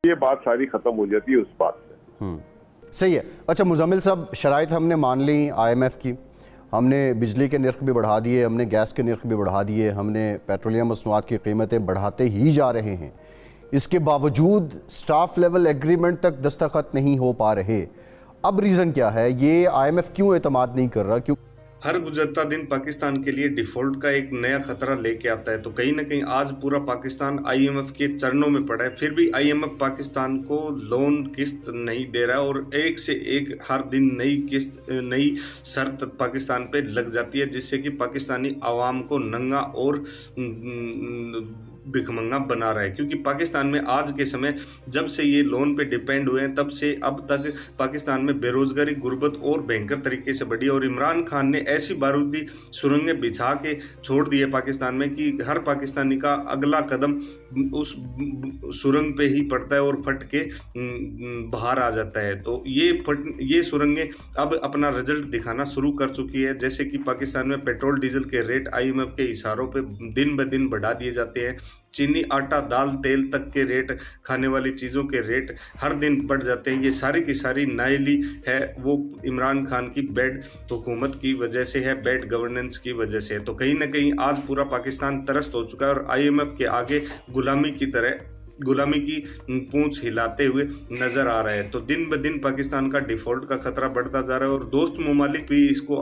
ये बात सारी खत्म हो जाती है उस बात से। सही है। अच्छा मुजम्मिल साहब, शराइत हमने मान ली IMF की, हमने बिजली के नर्ख भी बढ़ा दिए, हमने गैस के नर्ख भी बढ़ा दिए, हमने पेट्रोलियम मसनूआत की कीमतें बढ़ाते ही जा रहे हैं। इसके बावजूद स्टाफ लेवल एग्रीमेंट तक दस्तखत नहीं हो पा रहे। अब रीज़न क्या है? ये IMF क्यों एतमाद नहीं कर रहा? क्यों हर गुजरता दिन पाकिस्तान के लिए डिफॉल्ट का एक नया खतरा लेके आता है। तो कहीं ना कहीं आज पूरा पाकिस्तान IMF के चरणों में पड़ा है, फिर भी IMF पाकिस्तान को लोन किस्त नहीं दे रहा है और एक से एक हर दिन नई किस्त, नई शर्त पाकिस्तान पे लग जाती है, जिससे कि पाकिस्तानी आवाम को नंगा और भिखमंगा बना रहा है। क्योंकि पाकिस्तान में आज के समय जब से ये लोन पे डिपेंड हुए हैं, तब से अब तक पाकिस्तान में बेरोजगारी, गुर्बत और भयंकर तरीके से बढ़ी। और इमरान खान ने ऐसी बारूदी सुरंगें बिछा के छोड़ दी है पाकिस्तान में कि हर पाकिस्तानी का अगला कदम उस सुरंग पे ही पड़ता है और फट के बाहर आ जाता है। तो ये सुरंगें अब अपना रिजल्ट दिखाना शुरू कर चुकी है। जैसे कि पाकिस्तान में पेट्रोल डीजल के रेट IMF के इशारों पे दिन ब दिन बढ़ा दिए जाते हैं। चीनी, आटा, दाल, तेल तक के रेट, खाने वाली चीज़ों के रेट हर दिन बढ़ जाते हैं। ये सारी की सारी नाइली है वो इमरान खान की बैड हुकूमत की वजह से है, बैड गवर्नेंस की वजह से है। तो कहीं ना कहीं आज पूरा पाकिस्तान त्रस्त हो चुका है और IMF के आगे गुलामी की पूंछ हिलाते हुए नजर आ रहा है। तो दिन ब दिन पाकिस्तान का डिफॉल्ट का खतरा बढ़ता जा रहा है और दोस्त ममालिक भी इसको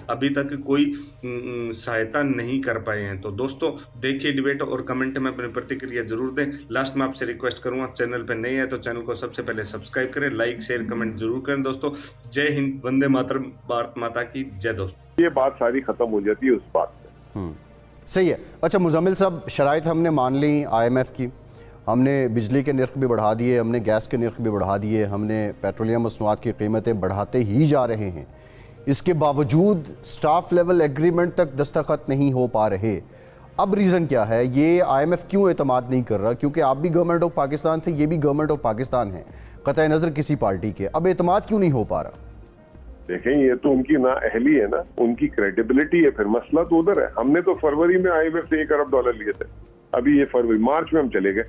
अभी तक कोई सहायता नहीं कर पाए हैं। तो दोस्तों देखिए डिबेट और कमेंट में अपनी प्रतिक्रिया जरूर दें। लास्ट में आपसे रिक्वेस्ट करूंगा, चैनल पर नए हैं तो चैनल को सबसे पहले सब्सक्राइब करें, लाइक शेयर कमेंट जरूर करें। दोस्तों जय हिंद, वंदे मातरम, भारत माता की जय। दोस्तों ये बात सारी खत्म हो जाती है उस बात से। सही है। अच्छा मुजम्मिल साहब, शराइत हमने मान ली IMF की, हमने बिजली के नर्ख भी बढ़ा दिए, हमने गैस के नर्ख भी बढ़ा दिए, हमने पेट्रोलियम मसनूआत की कीमतें बढ़ाते ही जा रहे हैं। इसके बावजूद स्टाफ लेवल एग्रीमेंट तक दस्तखत नहीं हो पा रहे। अब रीज़न क्या है? ये IMF क्यों एतमाद नहीं कर रहा? क्योंकि आप भी गवर्नमेंट ऑफ पाकिस्तान थे, ये भी गवर्नमेंट ऑफ पाकिस्तान है, कतई नज़र किसी पार्टी के। अब एतमाद क्यों नहीं हो पा रहा? देखें, ये तो उनकी नाअहली है ना, उनकी क्रेडिबिलिटी है। फिर मसला तो उधर है। हमने तो फरवरी में IMF से $1 अरब लिए थे, अभी ये फरवरी मार्च में हम चले गए,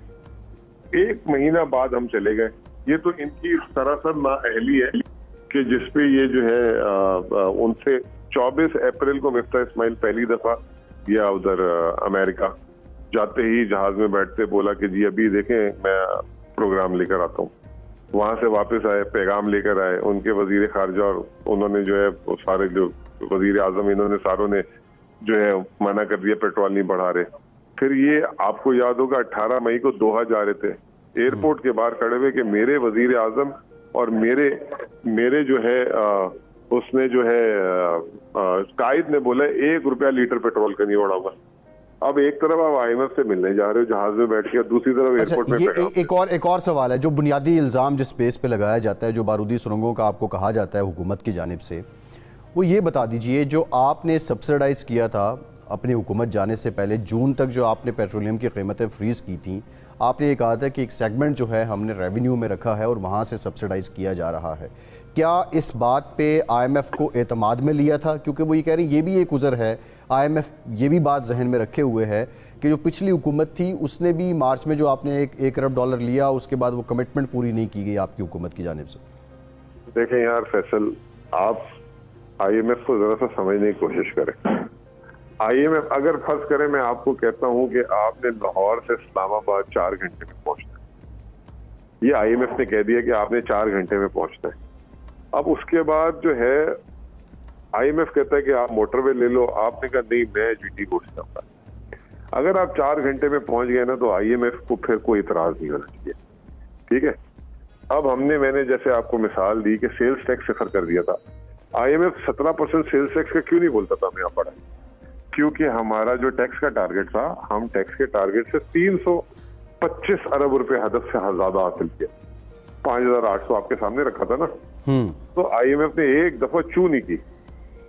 1 महीना बाद हम चले गए। ये तो इनकी सरासर नाअहली है कि जिसपे ये जो है उनसे 24 अप्रैल को मिफ्ता इस्माइल पहली दफा या उधर अमेरिका जाते ही जहाज में बैठते बोला कि जी अभी देखें मैं प्रोग्राम लेकर आता हूँ। वहां से वापस आए, पैगाम लेकर आए। उनके वजीर खारजा और उन्होंने जो है सारे जो वजीर आजम, इन्होंने सारों ने जो है मना कर दिया, पेट्रोल नहीं बढ़ा रहे। फिर ये आपको याद होगा 18 मई को दोहा जा रहे थे, एयरपोर्ट के बाहर खड़े हुए कि मेरे वजीर आजम और मेरे जो है उसने जो है कायद ने बोला ₹1 लीटर पेट्रोल का नहीं बढ़ाऊंगा। अब एक तरफ आप IMF से मिलने जा रहे हो जहाज में बैठ के, और दूसरी तरफ एयरपोर्ट में एक और सवाल है। जो बुनियादी इल्ज़ाम जिस बेस पे लगाया जाता है, जो बारूदी सुरंगों का आपको कहा जाता है हुकूमत की जानिब से, वो ये बता दीजिए, जो आपने सब्सिडाइज़ किया था अपनी हुकूमत जाने से पहले, जून तक जो आपने पेट्रोलियम की कीमतें फ्रीज़ की थी, आपने ये कहा था कि एक सेगमेंट जो है हमने रेवेन्यू में रखा है और वहाँ से सब्सिडाइज़ किया जा रहा है। क्या इस बात पे IMF को एतमाद में लिया था? क्योंकि वो ये कह रही है, ये भी एक उज़र है, IMF ये भी बात जहन में रखे हुए है कि जो पिछली हुकूमत थी उसने भी मार्च में जो आपने $1 अरब लिया, उसके बाद वो कमिटमेंट पूरी नहीं की गई आपकी हुकूमत की जानिब से। देखें यार फैसल, आप IMF को जरा सा समझने की कोशिश करें। IMF अगर फर्ज करें, मैं आपको कहता हूं कि आपने लाहौर से इस्लामाबाद 4 घंटे में पहुंचना है, ये IMF ने कह दिया कि आपने 4 घंटे में पहुंचना है। अब उसके बाद जो है IMF कहता है कि आप मोटरवे ले लो, आपने कहा नहीं मैं GT कोर्स जाऊंगा। अगर आप 4 घंटे में पहुंच गए ना तो IMF को फिर कोई इतराज नहीं होना चाहिए, ठीक है। अब मैंने जैसे आपको मिसाल दी कि सेल्स टैक्स सिफर कर दिया था। IMF 17% सेल्स टैक्स का क्यों नहीं बोलता था, हमें यहाँ पड़ा, क्योंकि हमारा जो टैक्स का टारगेट था, हम टैक्स के टारगेट से 325 अरब रुपए हदफ से ज्यादा हासिल किया। 5800 आपके सामने रखा था ना। तो IMF ने एक दफा चू नहीं की।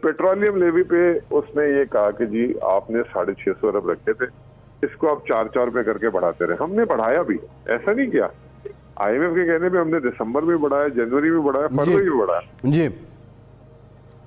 पेट्रोलियम लेवी पे उसने ये कहा कि जी आपने 650 अरब रखे थे, इसको आप 4 रुपए करके बढ़ाते रहे। हमने बढ़ाया भी, ऐसा नहीं किया। IMF के कहने पे हमने दिसंबर में बढ़ाया, जनवरी में बढ़ाया, फरवरी में बढ़ाया जी।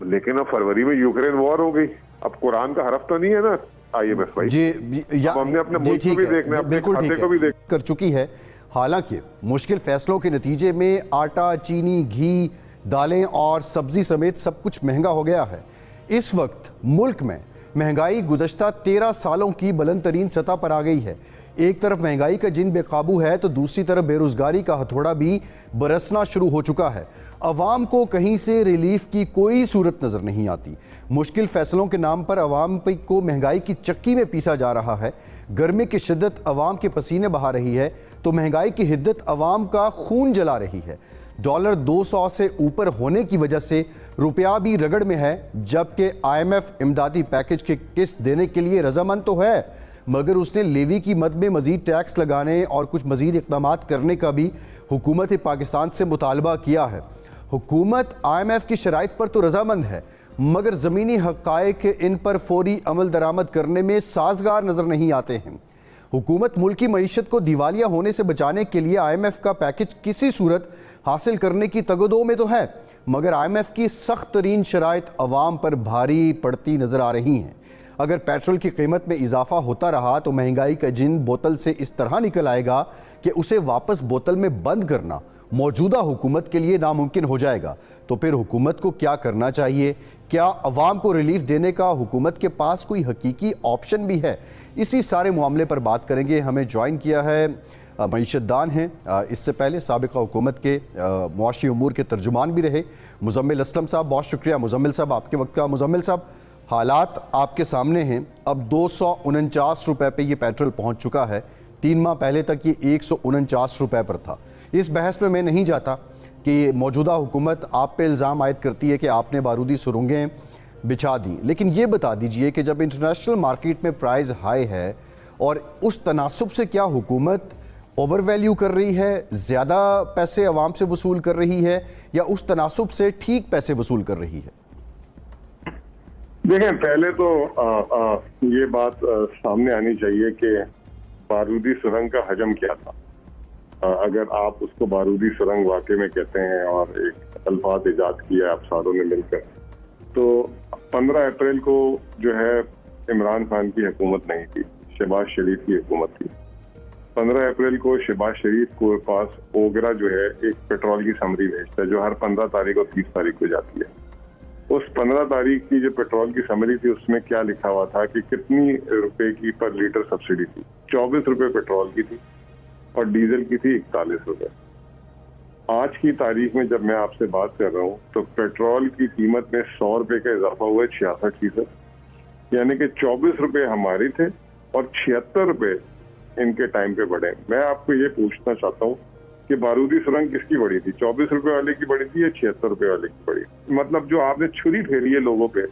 लेकिन अब फरवरी में यूक्रेन वॉर हो गई। अब कुरान का हरफ तो नहीं है ना IMF भाई जी। हमने अपने मुल्क को भी देखना है, अपने खाते को भी देख कर चुकी है। हालांकि मुश्किल फैसलों के नतीजे में आटा, चीनी, घी, दालें और सब्जी समेत सब कुछ महंगा हो गया है। इस वक्त मुल्क में महंगाई गुज़श्ता 13 सालों की बुलंद तरीन सतह पर आ गई है। एक तरफ महंगाई का जिन बेकाबू है तो दूसरी तरफ बेरोजगारी का हथौड़ा भी बरसना शुरू हो चुका है। अवाम को कहीं से रिलीफ की कोई सूरत नजर नहीं आती। मुश्किल फैसलों के नाम पर अवाम को महंगाई की चक्की में पीसा जा रहा है। गर्मी की शिद्दत अवाम के पसीने बहा रही है तो महंगाई की हिद्दत अवाम का खून जला रही है। डॉलर 200 से ऊपर होने की वजह से रुपया भी रगड़ में है, जबकि IMF इमदादी पैकेज की किस्त देने के लिए रजामंद तो है, मगर उसने लेवी की मद में मजीद टैक्स लगाने और कुछ मजीद इक़दाम करने का भी हुकूमत पाकिस्तान से मुतालबा किया है। हुकूमत IMF की शराइत पर तो रजामंद है, मगर ज़मीनी हक़ाइक़ इन पर फौरी अमल दरामद करने में साजगार नज़र नहीं आते हैं। हुकूमत मुल्की मईशत को दिवालिया होने से बचाने के लिए IMF का पैकेज किसी सूरत हासिल करने की तगदो में तो है, मगर IMF की सख्त तरीन शराइत अवाम पर भारी पड़ती नज़र आ रही हैं। अगर पेट्रोल की कीमत में इजाफा होता रहा तो महंगाई का जिन बोतल से इस तरह निकल आएगा कि उसे वापस बोतल में बंद करना मौजूदा हुकूमत के लिए नामुमकिन हो जाएगा। तो फिर हुकूमत को क्या करना चाहिए? क्या अवाम को रिलीफ देने का हुकूमत के पास कोई हकीकी ऑप्शन भी है? इसी सारे मामले पर बात करेंगे। हमें ज्वाइन किया है मईशतदान हैं, इससे पहले साबिक़ा हुकूमत के मुआशी उमूर के तर्जुमान भी रहे मुज़म्मिल असलम साहब। बहुत शुक्रिया मुज़म्मिल साहब आपके वक्त का। मुज़म्मिल साहब, हालात आपके सामने हैं। अब 249 रुपये पे ये पेट्रोल पहुंच चुका है। 3 माह पहले तक ये 149 रुपये पर था। इस बहस में मैं नहीं जाता कि मौजूदा हुकूमत आप पे इल्ज़ाम आयद करती है कि आपने बारूदी सुरंगें बिछा दी, लेकिन ये बता दीजिए कि जब इंटरनेशनल मार्केट में प्राइस हाई है और उस तनासुब से क्या हुकूमत ओवर वैल्यू कर रही है, ज़्यादा पैसे अवाम से वसूल कर रही है, या उस तनासुब से ठीक पैसे वसूल कर रही है? देखें, पहले तो ये बात सामने आनी चाहिए कि बारूदी सुरंग का हजम क्या था। अगर आप उसको बारूदी सुरंग वाकई में कहते हैं और एक अल्फाज इजाद किया आप सारों ने मिलकर, तो 15 अप्रैल को जो है इमरान खान की हुकूमत नहीं थी, शहबाज शरीफ की हुकूमत थी। 15 अप्रैल को शहबाज शरीफ को पास ओगरा जो है एक पेट्रोल की समरी भेजता है जो हर 15 तारीख और 30 तारीख को जाती है। उस 15 तारीख की जो पेट्रोल की समरी थी उसमें क्या लिखा हुआ था कि कितनी रुपए की पर लीटर सब्सिडी थी। 24 रुपए पेट्रोल की थी और डीजल की थी 41 रुपए। आज की तारीख में जब मैं आपसे बात कर रहा हूँ तो पेट्रोल की कीमत में 100 रुपए का इजाफा हुआ है 66%, यानी कि 24 रुपए हमारे थे और 76 रुपए इनके टाइम पे बढ़े। मैं आपको ये पूछना चाहता हूँ कि बारूदी सुरंग किसकी बढ़ी थी? 24 रुपए वाले की बढ़ी थी या 76 रुपए वाले की बढ़ी? मतलब जो आपने छुरी फेरी है लोगों पे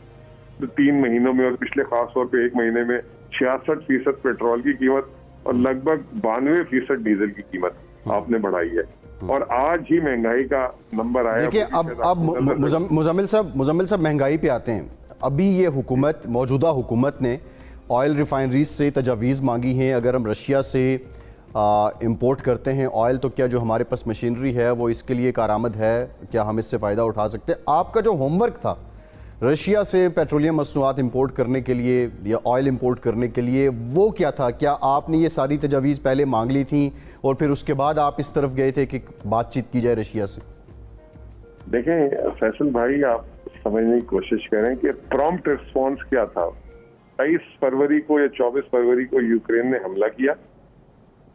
तो 3 महीनों में और पिछले खास तौर पे 1 महीने में 66% पेट्रोल की कीमत और लगभग 92% डीजल की कीमत आपने बढ़ाई है। और आज ही महंगाई का नंबर आया। देखिए, अब मुजम्मिल साहब महंगाई पे आते हैं। अभी ये हुकूमत, मौजूदा हुकूमत ने ऑयल रिफाइनरीज से तजावीज़ मांगी हैं। अगर हम रशिया से इंपोर्ट करते हैं ऑयल तो क्या जो हमारे पास मशीनरी है वो इसके लिए कारआमद है? क्या हम इससे फ़ायदा उठा सकते हैं? आपका जो होमवर्क था रशिया से पेट्रोलियम मसनूआत इंपोर्ट करने के लिए या ऑयल इंपोर्ट करने के लिए, वो क्या था? क्या आपने ये सारी तजावीज़ पहले मांग ली थी और फिर उसके बाद आप इस तरफ गए थे कि बातचीत की जाए रशिया से? देखें फैसल भाई, आप समझने की कोशिश करें कि प्रॉम्प्ट रिस्पॉन्स क्या था। 23 फरवरी को या 24 फरवरी को यूक्रेन ने हमला किया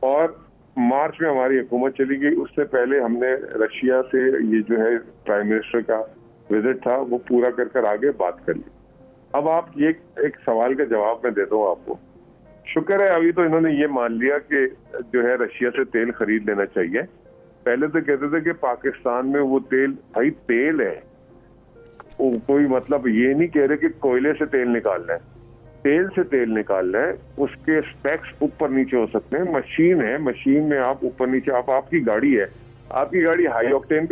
और मार्च में हमारी हुकूमत चली गई। उससे पहले हमने रशिया से ये जो है प्राइम मिनिस्टर का विजिट था वो पूरा कर आगे बात कर ली। अब आप ये एक सवाल का जवाब मैं देता हूँ आपको। शुक्र है अभी तो इन्होंने ये मान लिया कि जो है रशिया से तेल खरीद लेना चाहिए। पहले तो कहते थे कि पाकिस्तान में वो तेल, भाई तेल है, कोई मतलब ये नहीं कह रहे कि कोयले से तेल निकालना है। तेल से तेल निकालना है, उसके स्पेक्स ऊपर नीचे हो सकते हैं। मशीन है, मशीन में आप ऊपर नीचे, आपकी गाड़ी है, आपकी गाड़ी हाई ऑक्टेन पे